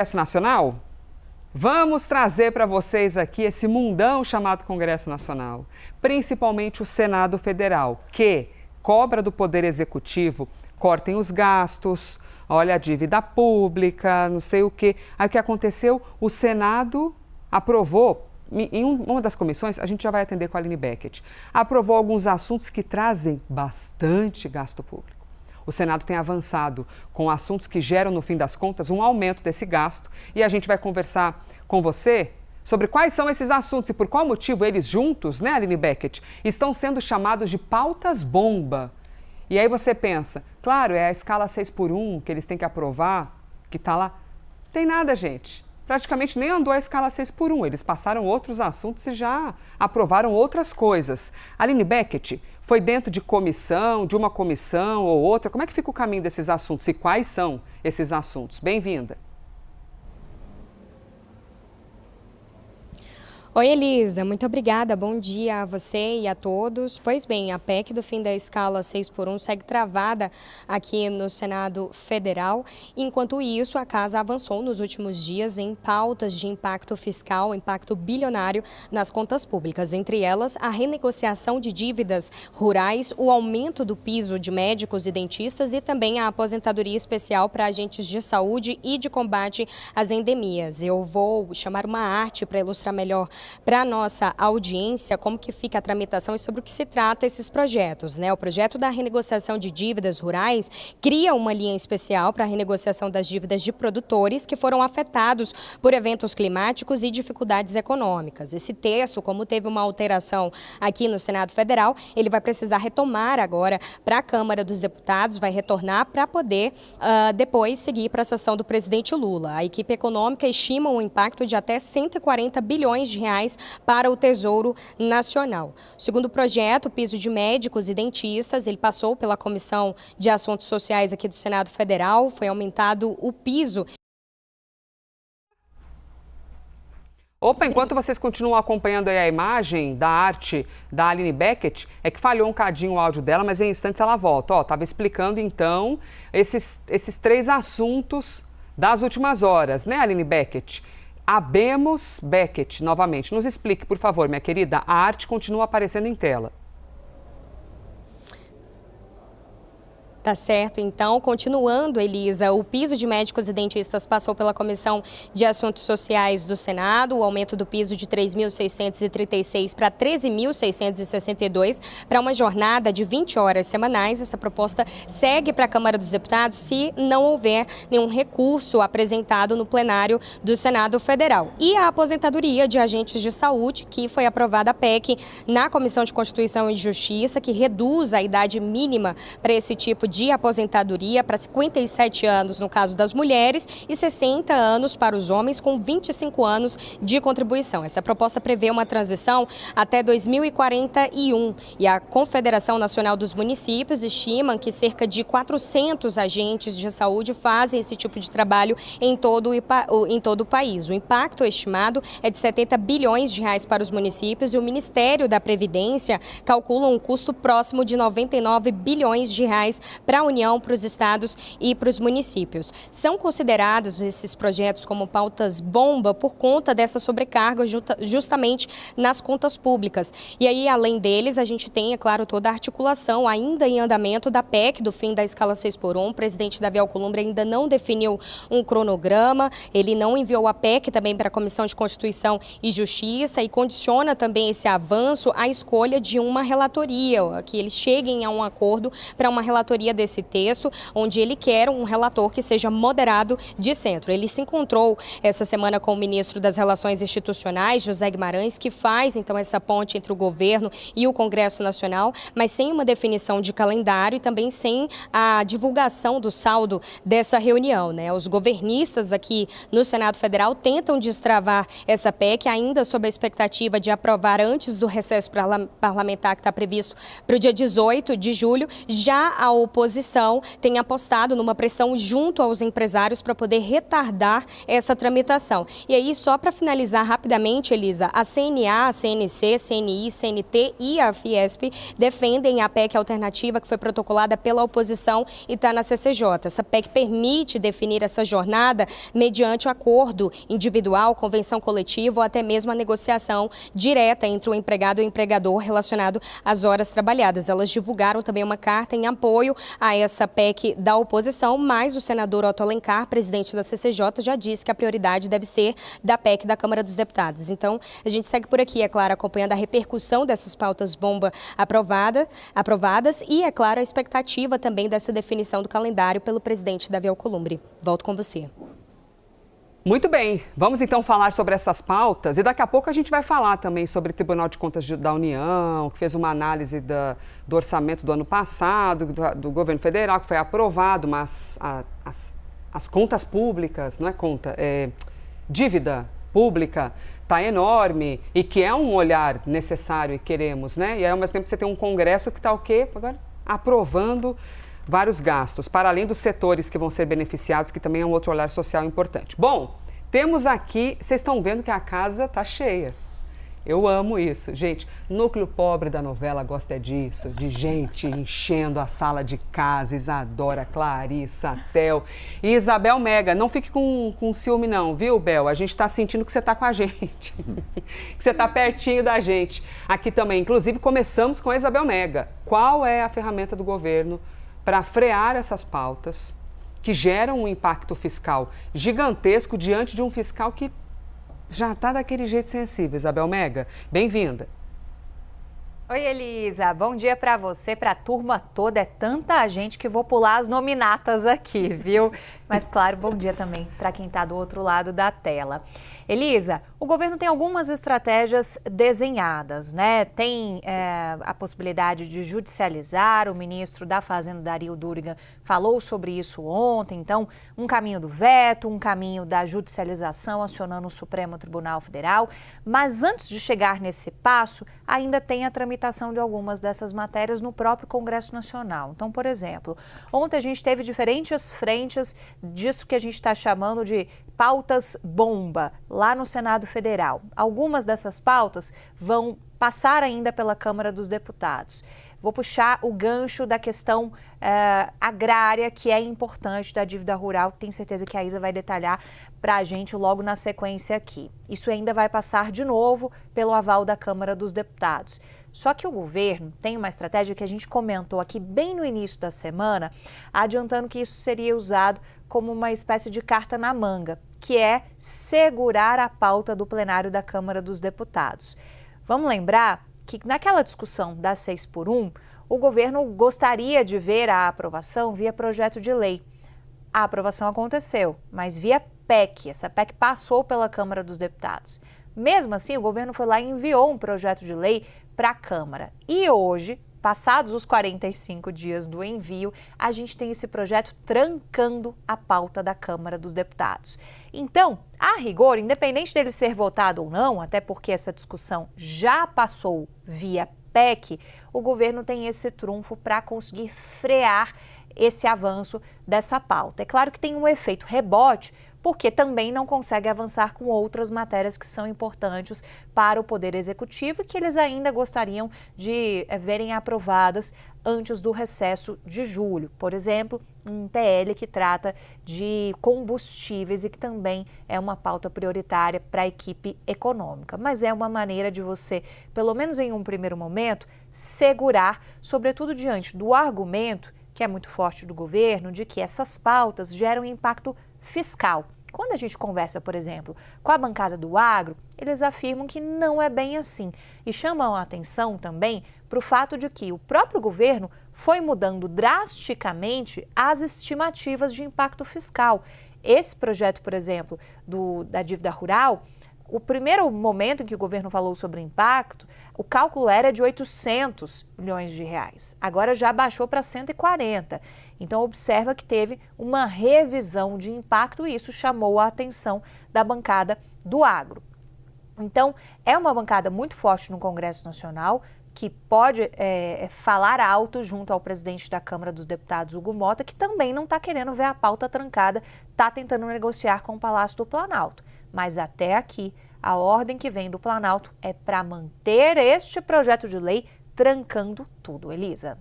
Congresso Nacional? Vamos trazer para vocês aqui esse mundão chamado Congresso Nacional, principalmente o Senado Federal, que cobra do Poder Executivo, cortem os gastos, olha a dívida pública, não sei o quê. Aí o que aconteceu? O Senado aprovou, em uma das comissões, a gente já vai atender com a Aline Beckett, aprovou alguns assuntos que trazem bastante gasto público. O Senado tem avançado com assuntos que geram, no fim das contas, um aumento desse gasto. E a gente vai conversar com você sobre quais são esses assuntos e por qual motivo eles juntos, né, Aline Beckett, estão sendo chamados de pautas-bomba. E aí você pensa, claro, é a escala 6x1 que eles têm que aprovar, que está lá. Tem nada, gente. Praticamente nem andou a escala 6x1. Eles passaram outros assuntos e já aprovaram outras coisas. Aline Beckett, foi dentro de uma comissão ou outra? Como é que fica o caminho desses assuntos e quais são esses assuntos? Bem-vinda. Oi, Elisa, muito obrigada. Bom dia a você e a todos. Pois bem, a PEC do fim da escala 6x1 segue travada aqui no Senado Federal. Enquanto isso, a Casa avançou nos últimos dias em pautas de impacto fiscal, impacto bilionário nas contas públicas. Entre elas, a renegociação de dívidas rurais, o aumento do piso de médicos e dentistas e também a aposentadoria especial para agentes de saúde e de combate às endemias. Eu vou chamar uma arte para ilustrar melhor para a nossa audiência como que fica a tramitação e sobre o que se trata esses projetos, né? O projeto da renegociação de dívidas rurais cria uma linha especial para a renegociação das dívidas de produtores que foram afetados por eventos climáticos e dificuldades econômicas. Esse texto, como teve uma alteração aqui no Senado Federal, ele vai precisar retomar agora para a Câmara dos Deputados, vai retornar para poder depois seguir para a sessão do presidente Lula. A equipe econômica estima um impacto de até 140 bilhões de reais para o Tesouro Nacional. Segundo o projeto, o piso de médicos e dentistas, ele passou pela Comissão de Assuntos Sociais aqui do Senado Federal, foi aumentado o piso. Opa, enquanto vocês continuam acompanhando aí a imagem da arte da Aline Beckett, é que falhou um cadinho o áudio dela, mas em instantes ela volta. Ó, estava explicando então esses três assuntos das últimas horas, né, Aline Beckett? Abemos Beckett, novamente. Nos explique, por favor, minha querida, a arte continua aparecendo em tela. Tá certo, então, continuando, Elisa, o piso de médicos e dentistas passou pela Comissão de Assuntos Sociais do Senado, o aumento do piso de 3.636 para 13.662 para uma jornada de 20 horas semanais. Essa proposta segue para a Câmara dos Deputados se não houver nenhum recurso apresentado no plenário do Senado Federal. E a aposentadoria de agentes de saúde, que foi aprovada a PEC na Comissão de Constituição e Justiça, que reduz a idade mínima para esse tipo de aposentadoria para 57 anos no caso das mulheres e 60 anos para os homens com 25 anos de contribuição. Essa proposta prevê uma transição até 2041 e a Confederação Nacional dos Municípios estima que cerca de 400 agentes de saúde fazem esse tipo de trabalho em todo o país. O impacto estimado é de 70 bilhões de reais para os municípios e o Ministério da Previdência calcula um custo próximo de 99 bilhões de reais para a União, para os estados e para os municípios. São considerados esses projetos como pautas-bomba por conta dessa sobrecarga justamente nas contas públicas. E aí, além deles, a gente tem, é claro, toda a articulação ainda em andamento da PEC do fim da escala 6x1. O presidente Davi Alcolumbre ainda não definiu um cronograma, ele não enviou a PEC também para a Comissão de Constituição e Justiça e condiciona também esse avanço à escolha de uma relatoria, que eles cheguem a um acordo para uma relatoria desse texto, onde ele quer um relator que seja moderado de centro. Ele se encontrou essa semana com o ministro das Relações Institucionais, José Guimarães, que faz então essa ponte entre o governo e o Congresso Nacional, mas sem uma definição de calendário e também sem a divulgação do saldo dessa reunião, né? Os governistas aqui no Senado Federal tentam destravar essa PEC, ainda sob a expectativa de aprovar antes do recesso parlamentar que está previsto para o dia 18 de julho. Já a oposição oposição tem apostado numa pressão junto aos empresários para poder retardar essa tramitação. E aí, só para finalizar rapidamente, Elisa, a CNA, a CNC, CNI, CNT e a Fiesp defendem a PEC alternativa que foi protocolada pela oposição e está na CCJ. Essa PEC permite definir essa jornada mediante acordo individual, convenção coletiva ou até mesmo a negociação direta entre o empregado e o empregador relacionado às horas trabalhadas. Elas divulgaram também uma carta em apoio a essa PEC da oposição, mas o senador Otto Alencar, presidente da CCJ, já disse que a prioridade deve ser da PEC da Câmara dos Deputados. Então, a gente segue por aqui, é claro, acompanhando a repercussão dessas pautas bomba aprovadas e, é claro, a expectativa também dessa definição do calendário pelo presidente Davi Alcolumbre. Volto com você. Muito bem, vamos então falar sobre essas pautas e daqui a pouco a gente vai falar também sobre o Tribunal de Contas da União, que fez uma análise do orçamento do ano passado, do governo federal, que foi aprovado, mas as contas públicas, não é conta, é dívida pública está enorme e que é um olhar necessário e queremos, né? E aí, ao mesmo tempo você tem um Congresso que está o quê? Agora aprovando vários gastos, para além dos setores que vão ser beneficiados, que também é um outro olhar social importante. Bom, temos aqui, vocês estão vendo que a casa está cheia. Eu amo isso, gente. Núcleo pobre da novela gosta disso, de gente enchendo a sala de casa. Isadora, Clarissa, Tel e Isabel Mega. Não fique com ciúme não, viu, Bel? A gente está sentindo que você está com a gente, que você está pertinho da gente. Aqui também, inclusive, começamos com a Isabel Mega. Qual é a ferramenta do governo para frear essas pautas que geram um impacto fiscal gigantesco diante de um fiscal que já está daquele jeito sensível? Isabel Mega, bem-vinda. Oi, Elisa. Bom dia para você, para a turma toda. É tanta gente que vou pular as nominatas aqui, viu? Mas, claro, bom dia também para quem está do outro lado da tela. Elisa, o governo tem algumas estratégias desenhadas, né? Tem a possibilidade de judicializar. O ministro da Fazenda, Dario Durigan, falou sobre isso ontem. Então, um caminho do veto, um caminho da judicialização, acionando o Supremo Tribunal Federal. Mas antes de chegar nesse passo, ainda tem a tramitação de algumas dessas matérias no próprio Congresso Nacional. Então, por exemplo, ontem a gente teve diferentes frentes disso que a gente está chamando de pautas bomba lá no Senado Federal. Algumas dessas pautas vão passar ainda pela Câmara dos Deputados. Vou puxar o gancho da questão agrária, que é importante, da dívida rural, que tenho certeza que a Isa vai detalhar para a gente logo na sequência aqui. Isso ainda vai passar de novo pelo aval da Câmara dos Deputados. Só que o governo tem uma estratégia que a gente comentou aqui bem no início da semana, adiantando que isso seria usado como uma espécie de carta na manga, que é segurar a pauta do plenário da Câmara dos Deputados. Vamos lembrar que naquela discussão da 6x1, o governo gostaria de ver a aprovação via projeto de lei. A aprovação aconteceu, mas via PEC. Essa PEC passou pela Câmara dos Deputados. Mesmo assim, o governo foi lá e enviou um projeto de lei para a Câmara. E hoje, passados os 45 dias do envio, a gente tem esse projeto trancando a pauta da Câmara dos Deputados. Então, a rigor, independente dele ser votado ou não, até porque essa discussão já passou via PEC, o governo tem esse trunfo para conseguir frear esse avanço dessa pauta. É claro que tem um efeito rebote, porque também não consegue avançar com outras matérias que são importantes para o Poder Executivo e que eles ainda gostariam de verem aprovadas antes do recesso de julho. Por exemplo, um PL que trata de combustíveis e que também é uma pauta prioritária para a equipe econômica. Mas é uma maneira de você, pelo menos em um primeiro momento, segurar, sobretudo diante do argumento, que é muito forte do governo, de que essas pautas geram impacto fiscal. Quando a gente conversa, por exemplo, com a bancada do agro, eles afirmam que não é bem assim e chamam a atenção também para o fato de que o próprio governo foi mudando drasticamente as estimativas de impacto fiscal. Esse projeto, por exemplo, da dívida rural, o primeiro momento em que o governo falou sobre o impacto, o cálculo era de 800 milhões de reais. Agora já baixou para 140. Então, observa que teve uma revisão de impacto e isso chamou a atenção da bancada do agro. Então, é uma bancada muito forte no Congresso Nacional que pode falar alto junto ao presidente da Câmara dos Deputados, Hugo Mota, que também não está querendo ver a pauta trancada, está tentando negociar com o Palácio do Planalto. Mas até aqui, a ordem que vem do Planalto é para manter este projeto de lei trancando tudo, Elisa.